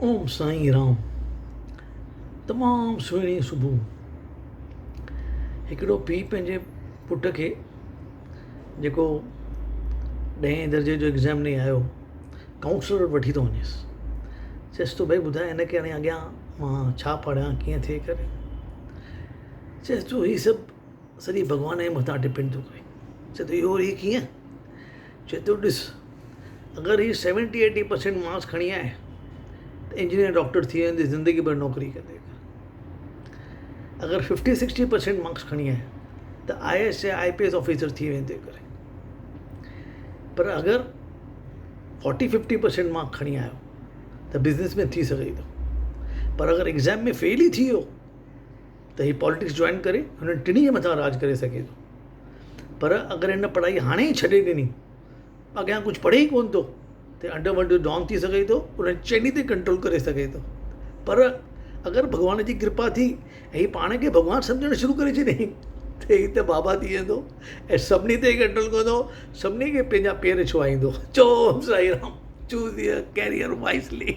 ओम साईं राम। तमामु सुहिणी सुबुह हिकिड़ो पीउ पंहिंजे पुट खे जेको 10हीं दर्जे जो एग्ज़ाम नहीं आयो काउंसलर वटि वठी थो वञेसि। चएसि थो भई ॿुधाए हिनखे हाणे अॻियां मां छा पढ़ियां कीअं थिए करे। चएसि थो हीअ सभु सॼी भॻवान जे मथां डिपेंड थो करे। चए थो इहो हीअ कीअं। चए थो ॾिस अगरि हीअ 70-80% मार्क्स खणी आए त इंजीनियर डॉक्टर थी वेंदी ज़िंदगी भर नौकिरी कंदे। अगरि 50-60% मार्क्स खणी आए त IAS या IPS ऑफिसर थी वेंदे करे। पर अगरि 40-50% मार्क्स खणी आयो त बिज़नेस में थी सघे थो। पर अगरि एग्ज़ाम में फेल ई थी वियो त हीअ पॉलिटिक्स जॉइन करे हुन टिनी जे मथां राज करे सघे थो। पर अगरि हिन पढ़ाई हाणे ई छॾे ॾिनी अॻियां कुझु पढ़े ई कोन थो त अंडरवर्ल्ड जो डॉन थी सघे थो, उन चैनी ते कंट्रोल करे सघे थो। पर अगरि भॻवान जी कृपा थी ऐं हीअ पाण खे भॻवानु सम्झणु शुरू करे छॾियईं त हीअ त बाबा थी वेंदो ऐं सभिनी ते कंट्रोल कंदो, सभिनी खे पंहिंजा पेर छुआईंदो। चओ Sai Ram, choose your career wisely.